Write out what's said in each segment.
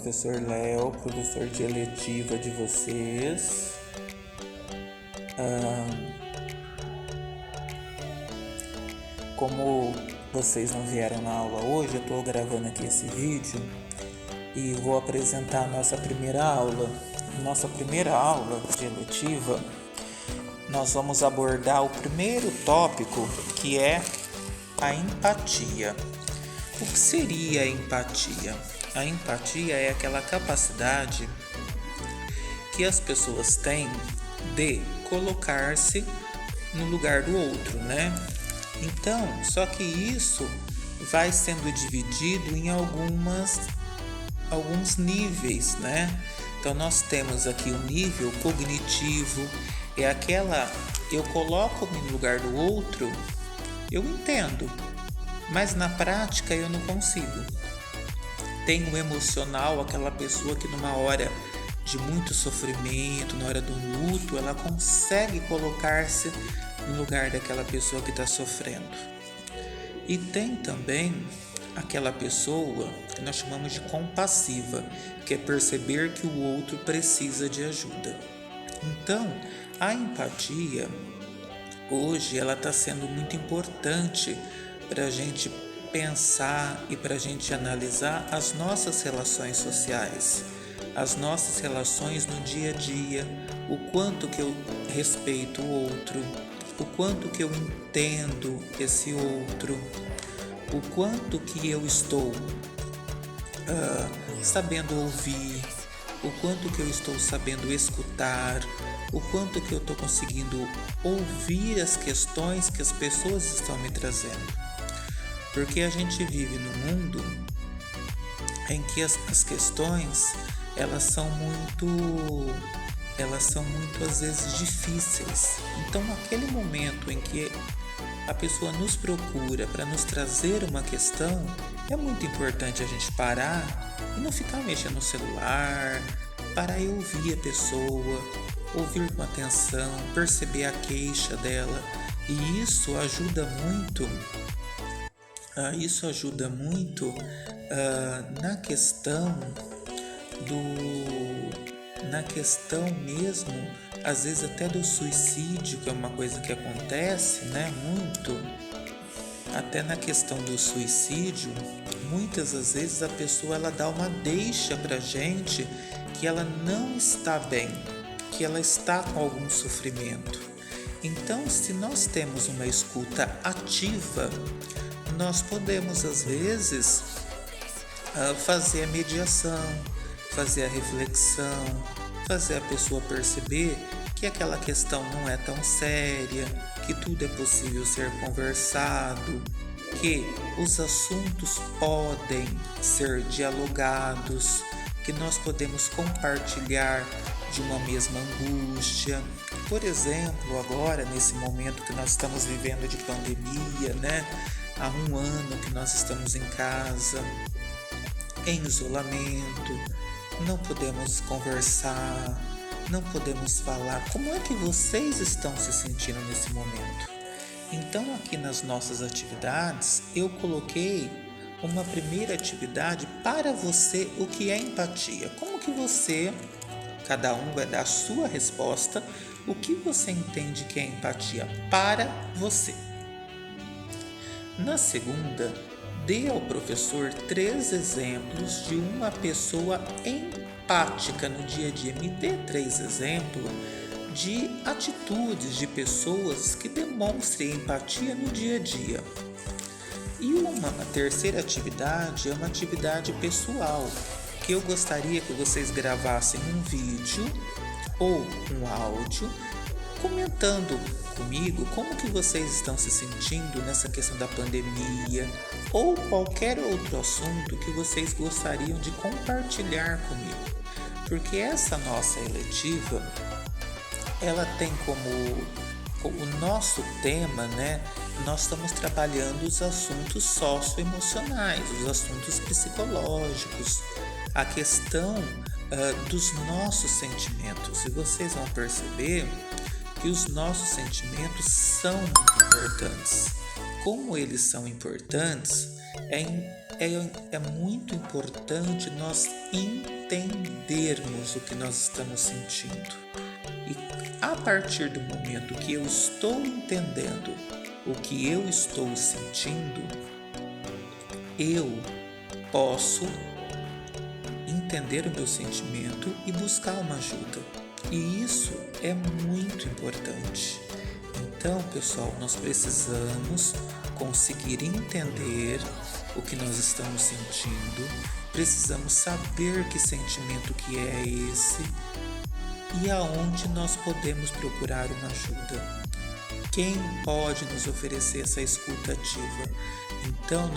professor Léo, professor de eletiva de vocês. Como vocês não vieram na aula hoje, eu estou gravando aqui esse vídeo e vou apresentar a nossa primeira aula. Nossa primeira aula de eletiva, nós vamos abordar o primeiro tópico, que é a empatia. O que seria a empatia? A empatia é aquela capacidade que as pessoas têm de colocar-se no lugar do outro, né? Então, só que isso vai sendo dividido em alguns níveis, né? Então, nós temos aqui o nível cognitivo, é aquela, eu coloco-me no lugar do outro, eu entendo, mas na prática eu não consigo. Tem o emocional, aquela pessoa que numa hora de muito sofrimento, na hora do luto, ela consegue colocar-se no lugar daquela pessoa que está sofrendo. E tem também aquela pessoa que nós chamamos de compassiva, que é perceber que o outro precisa de ajuda. Então, a empatia, hoje, ela está sendo muito importante para a gente pensar e para a gente analisar as nossas relações sociais, as nossas relações no dia a dia, o quanto que eu respeito o outro, o quanto que eu entendo esse outro, o quanto que eu estou sabendo ouvir, o quanto que eu estou sabendo escutar, o quanto que eu estou conseguindo ouvir as questões que as pessoas estão me trazendo. Porque a gente vive num mundo em que as questões elas são muito às vezes difíceis. Então, naquele momento em que a pessoa nos procura para nos trazer uma questão, é muito importante a gente parar e não ficar mexendo no celular, parar e ouvir a pessoa, ouvir com atenção, perceber a queixa dela. E isso ajuda muito na questão mesmo, às vezes até do suicídio, que é uma coisa que acontece, né, muito. Até na questão do suicídio, muitas das vezes a pessoa ela dá uma deixa pra gente que ela não está bem, que ela está com algum sofrimento. Então, se nós temos uma escuta ativa, nós podemos às vezes fazer a mediação, fazer a reflexão, fazer a pessoa perceber que aquela questão não é tão séria, que tudo é possível ser conversado, que os assuntos podem ser dialogados, que nós podemos compartilhar de uma mesma angústia. Por exemplo, agora, nesse momento que nós estamos vivendo de pandemia, né? Há um ano que nós estamos em casa, em isolamento, não podemos conversar, não podemos falar. Como é que vocês estão se sentindo nesse momento? Então, aqui nas nossas atividades, eu coloquei uma primeira atividade para você, o que é empatia. Como que você, cada um vai dar a sua resposta, o que você entende que é empatia para você. Na segunda, dê ao professor 3 exemplos de uma pessoa empática no dia a dia. Me dê 3 exemplos de atitudes de pessoas que demonstrem empatia no dia a dia. E uma terceira atividade é uma atividade pessoal, que eu gostaria que vocês gravassem um vídeo ou um áudio comentando comigo como que vocês estão se sentindo nessa questão da pandemia ou qualquer outro assunto que vocês gostariam de compartilhar comigo. Porque essa nossa eletiva, ela tem como o nosso tema, né? Nós estamos trabalhando os assuntos socioemocionais, os assuntos psicológicos, a questão dos nossos sentimentos. E vocês vão perceber que os nossos sentimentos são muito importantes. Como eles são importantes, é muito importante nós entendermos o que nós estamos sentindo. E a partir do momento que eu estou entendendo o que eu estou sentindo, eu posso entender o meu sentimento e buscar uma ajuda. E isso é muito importante. Então, pessoal, nós precisamos conseguir entender o que nós estamos sentindo, precisamos saber que sentimento que é esse e aonde nós podemos procurar uma ajuda. Quem pode nos oferecer essa escuta ativa? Então,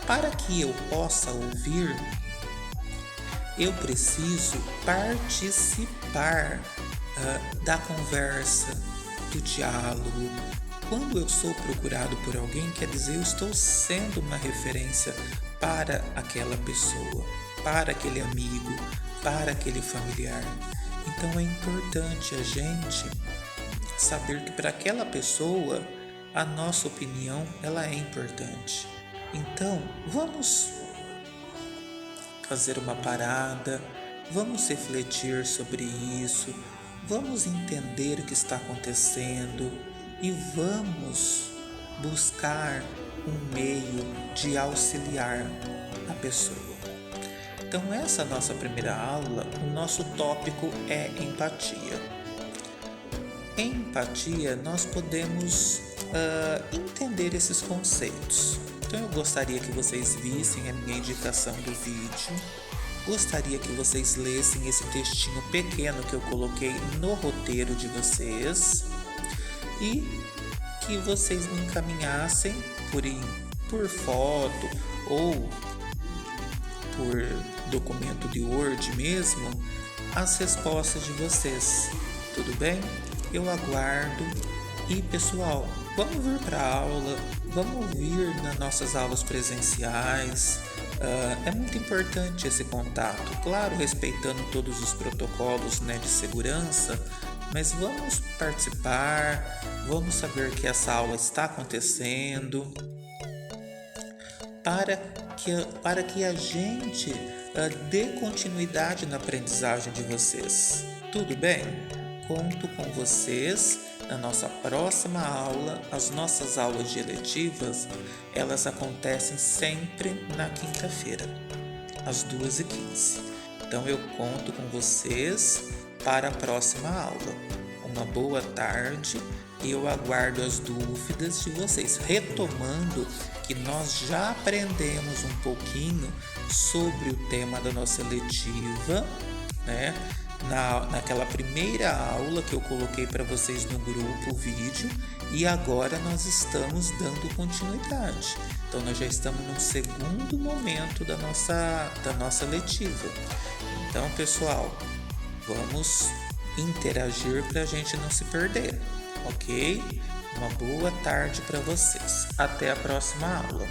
para que eu possa ouvir, eu preciso participar da conversa, do diálogo. Quando eu sou procurado por alguém, quer dizer, eu estou sendo uma referência para aquela pessoa, para aquele amigo, para aquele familiar. Então é importante a gente saber que para aquela pessoa a nossa opinião ela é importante. Então vamos fazer uma parada, vamos refletir sobre isso, vamos entender o que está acontecendo e vamos buscar um meio de auxiliar a pessoa. Então, essa nossa primeira aula, o nosso tópico é empatia. Em empatia, nós podemos entender esses conceitos. Então, eu gostaria que vocês vissem a minha indicação do vídeo. Gostaria que vocês lessem esse textinho pequeno que eu coloquei no roteiro de vocês e que vocês me encaminhassem por foto ou por documento de Word mesmo as respostas de vocês. Tudo bem? Eu aguardo. E pessoal, vamos vir para a aula, vamos vir nas nossas aulas presenciais. É muito importante esse contato, claro, respeitando todos os protocolos, né, de segurança, mas vamos participar, vamos saber que essa aula está acontecendo, para que a gente dê continuidade na aprendizagem de vocês. Tudo bem? Conto com vocês na nossa próxima aula. As nossas aulas de eletivas, elas acontecem sempre na quinta-feira, às 2h15. Então eu conto com vocês para a próxima aula. Uma boa tarde e eu aguardo as dúvidas de vocês. Retomando que nós já aprendemos um pouquinho sobre o tema da nossa eletiva, né? Naquela primeira aula que eu coloquei para vocês no grupo, o vídeo, e agora nós estamos dando continuidade. Então nós já estamos no segundo momento da nossa letiva. Então, pessoal, vamos interagir para a gente não se perder, ok? Uma boa tarde para vocês. Até a próxima aula.